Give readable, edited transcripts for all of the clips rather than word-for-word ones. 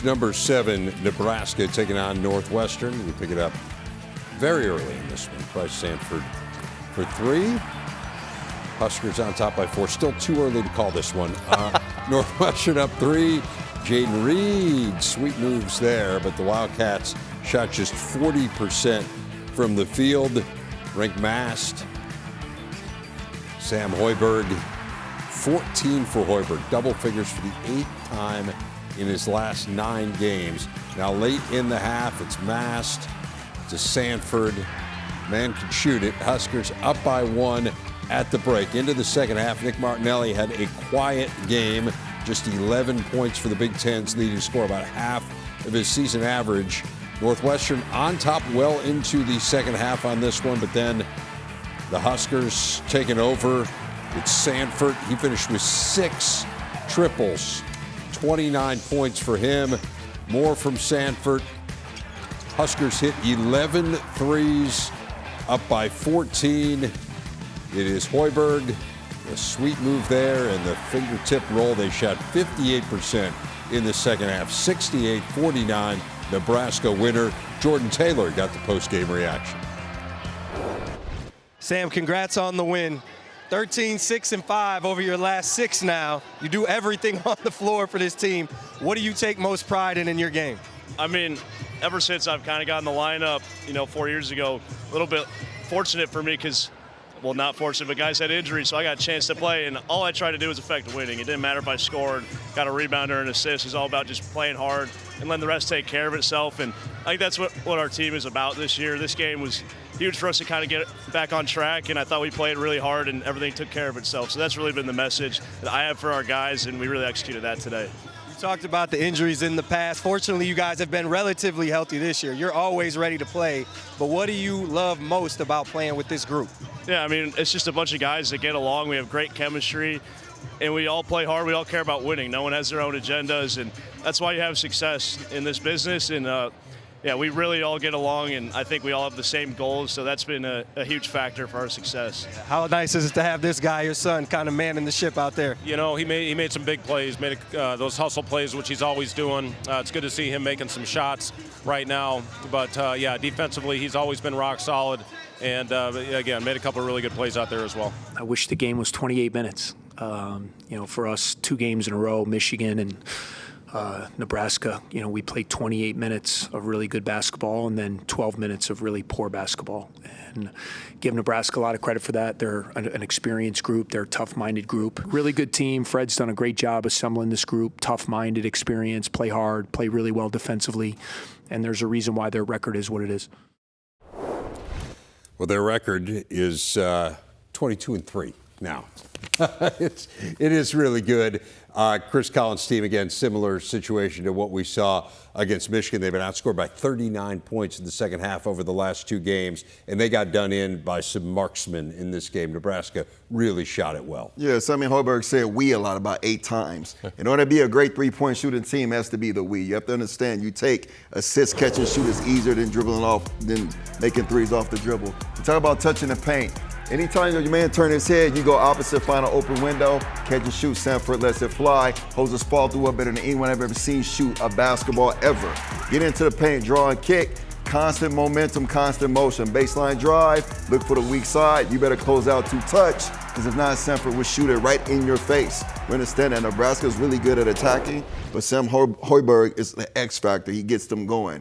number 7, Nebraska taking on Northwestern. We pick it up very early in this one. Bryce Sanford for 3. Huskers on top by 4. Still too early to call this one. Northwestern up 3. Jaden Reed, sweet moves there, but the Wildcats shot just 40% from the field. Rink Mast. Sam Hoiberg, 14 for Hoiberg. Double figures for the 8th time in his last 9 games. Now late in the half, it's Mast to Sanford. Man can shoot it. Huskers up by 1 at the break. Into the second half, Nick Martinelli had a quiet game. Just 11 points for the Big Ten's leading score, about half of his season average. Northwestern on top well into the second half on this one, but then the Huskers taking over. It's Sanford. He finished with 6 triples, 29 points for him. More from Sanford. Huskers hit 11 threes, up by 14. It is Hoiberg. A sweet move there and the fingertip roll. They shot 58% in the second half, 68-49. Nebraska winner. Jordan Taylor got the post-game reaction. Sam, congrats on the win. 13, 6, and 5 over your last 6 now. You do everything on the floor for this team. What do you take most pride in your game? I mean, ever since I've kind of gotten the lineup, 4 years ago, a little bit fortunate for me because, well, not fortunate, but guys had injuries, so I got a chance to play, and all I tried to do was affect winning. It didn't matter if I scored, got a rebound or an assist. It's all about just playing hard and letting the rest take care of itself, and I think that's what our team is about this year. This game was huge for us to kind of get back on track, and I thought we played really hard and everything took care of itself. So that's really been the message that I have for our guys, and we really executed that today. You talked about the injuries in the past. Fortunately, you guys have been relatively healthy this year. You're always ready to play, but what do you love most about playing with this group? Yeah, I mean, it's just a bunch of guys that get along. We have great chemistry, and we all play hard. We all care about winning. No one has their own agendas, and that's why you have success in this business. And, yeah, we really all get along, and I think we all have the same goals, so that's been a huge factor for our success. How nice is it to have this guy, your son, kind of manning the ship out there? He made some big plays, made those hustle plays, which he's always doing. It's good to see him making some shots right now. But, yeah, defensively, he's always been rock solid. And, again, made a couple of really good plays out there as well. I wish the game was 28 minutes. For us, 2 games in a row, Michigan and Nebraska, we played 28 minutes of really good basketball and then 12 minutes of really poor basketball. And give Nebraska a lot of credit for that. They're an experienced group. They're a tough-minded group. Really good team. Fred's done a great job assembling this group. Tough-minded, experienced, play hard, play really well defensively. And there's a reason why their record is what it is. Well, their record is 22-3 now. It is really good. Chris Collins' team, again, similar situation to what we saw against Michigan. They've been outscored by 39 points in the second half over the last 2 games, and they got done in by some marksmen in this game. Nebraska really shot it well. Yeah, Sammy Hoiberg said we a lot, about 8 times. In order to be a great three-point shooting team, it has to be the we. You have to understand, you take assists, catch and shoot is easier than dribbling off, than making threes off the dribble. You talk about touching the paint. Anytime your man turns his head, you go opposite, find an open window, catch and shoot. Sanford lets it fly, holds his ball through up better than anyone I've ever seen shoot a basketball ever. Get into the paint, draw and kick, constant momentum, constant motion. Baseline drive, look for the weak side. You better close out to touch, because if not, Sanford will shoot it right in your face. We understand that Nebraska is really good at attacking, but Sam Hoiberg is the X factor. He gets them going.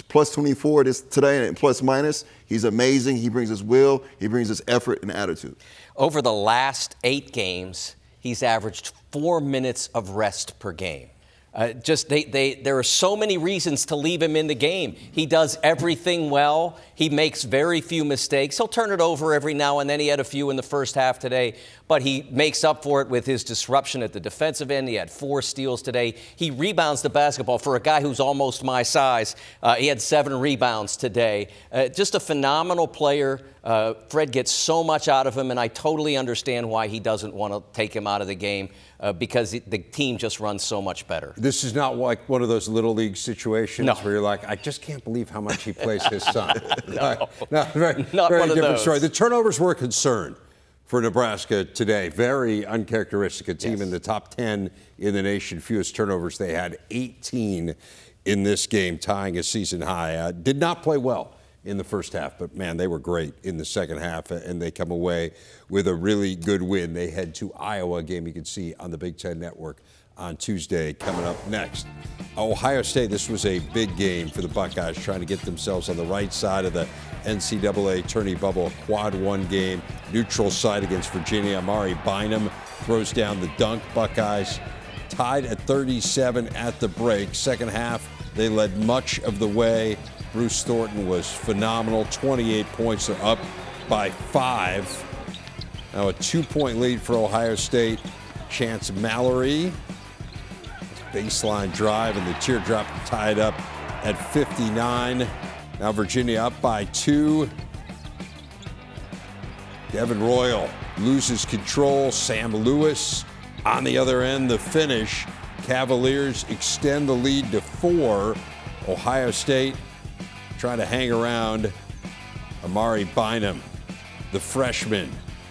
Plus 24 today and plus minus. He's amazing. He brings his will. He brings his effort and attitude. Over the last 8 games, he's averaged 4 minutes of rest per game. There are so many reasons to leave him in the game. He does everything well. He makes very few mistakes. He'll turn it over every now and then. He had a few in the first half today, but he makes up for it with his disruption at the defensive end. He had 4 steals today. He rebounds the basketball. For a guy who's almost my size, he had 7 rebounds today. Just a phenomenal player. Fred gets so much out of him, and I totally understand why he doesn't want to take him out of the game. Because the team just runs so much better. This is not like one of those little league situations where you're like, I just can't believe how much he plays his son. No, very not one of different those. story. The turnovers were a concern for Nebraska today. Very uncharacteristic. A team Yes. in the top 10 in the nation. Fewest turnovers. They had 18 in this game, tying a season high. Did not play well in the first half, but man, they were great in the second half, and they come away with a really good win. They head to Iowa, a game you can see on the Big Ten Network on Tuesday. Coming up next, Ohio State. This was a big game for the Buckeyes, trying to get themselves on the right side of the NCAA tourney bubble. A quad one game, neutral site against Virginia. Amari Bynum throws down the dunk. Buckeyes tied at 37 at the break. Second half, they led much of the way. Bruce Thornton was phenomenal. 28 points. They're up by 5. Now a 2-point lead for Ohio State. Chance Mallory. Baseline drive and the teardrop tied up at 59. Now Virginia up by 2. Devin Royal loses control. Sam Lewis on the other end, the finish. Cavaliers extend the lead to 4. Ohio State trying to hang around. Amari Bynum, the freshman,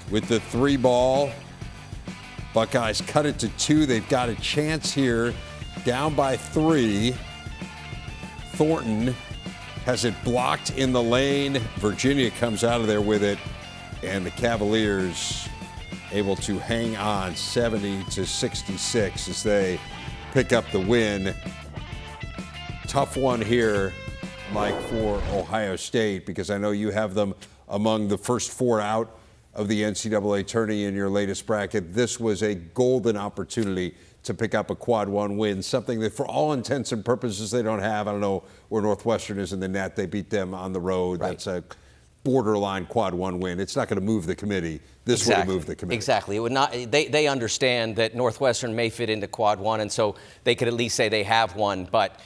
with the 3 ball. Buckeyes cut it to 2. They've got a chance here, down by 3. Thornton has it blocked in the lane. Virginia comes out of there with it, and the Cavaliers able to hang on 70-66 as they pick up the win. Tough one here, Mike, for Ohio State, because I know you have them among the first 4 out of the NCAA tourney in your latest bracket. This was a golden opportunity to pick up a quad one win, something that for all intents and purposes they don't have. I don't know where Northwestern is in the net. They beat them on the road. Right. That's a borderline quad one win. It's not going to move the committee. This would have moved the committee. Exactly. It would not. They understand that Northwestern may fit into quad one, and so they could at least say they have one. But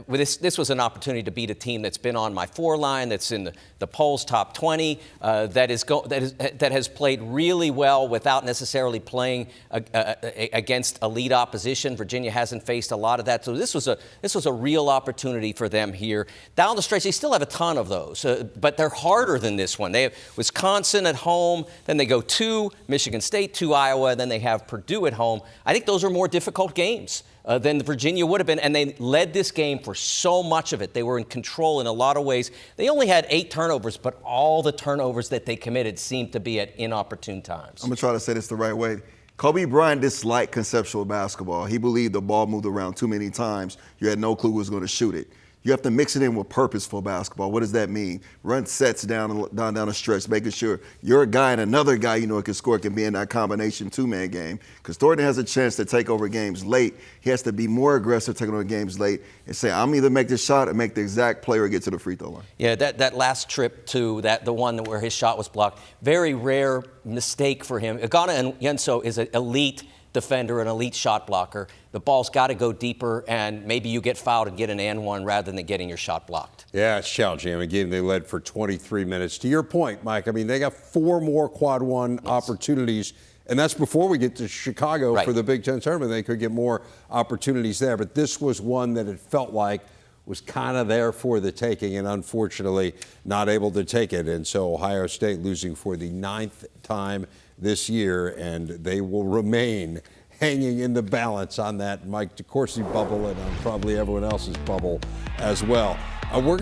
this was an opportunity to beat a team that's been on my 4 line, that's in the polls top 20, that has played really well without necessarily playing against elite opposition. Virginia hasn't faced a lot of that, so this was a real opportunity for them here. Down the stretch, they still have a ton of those, but they're harder than this one. They have Wisconsin at home, then they go to Michigan State, to Iowa, then they have Purdue at home. I think those are more difficult games than Virginia would have been, and they led this game for so much of it. They were in control in a lot of ways. They only had 8 turnovers, but all the turnovers that they committed seemed to be at inopportune times. I'm going to try to say this the right way. Kobe Bryant disliked conceptual basketball. He believed the ball moved around too many times. You had no clue who was going to shoot it. You have to mix it in with purposeful basketball. What does that mean? Run sets down a stretch, making sure your guy and another guy you know can score can be in that combination 2-man game. Because Thornton has a chance to take over games late. He has to be more aggressive taking over games late and say, I'm either make this shot or make the exact play or get to the free throw line. Yeah, that last trip to the one where his shot was blocked, very rare mistake for him. Agana Yenso is an elite defender, an elite shot blocker. The ball's got to go deeper, and maybe you get fouled and get an and one rather than getting your shot blocked. Yeah, it's challenging. Again, they led for 23 minutes. To your point, Mike, I mean, they got 4 more quad one opportunities, and that's before we get to Chicago for the Big Ten tournament. They could get more opportunities there, but this was one that it felt like was kind of there for the taking, and unfortunately not able to take it. And so Ohio State losing for the 9th time this year, and they will remain hanging in the balance on that Mike DeCourcy bubble and on probably everyone else's bubble as well. We're going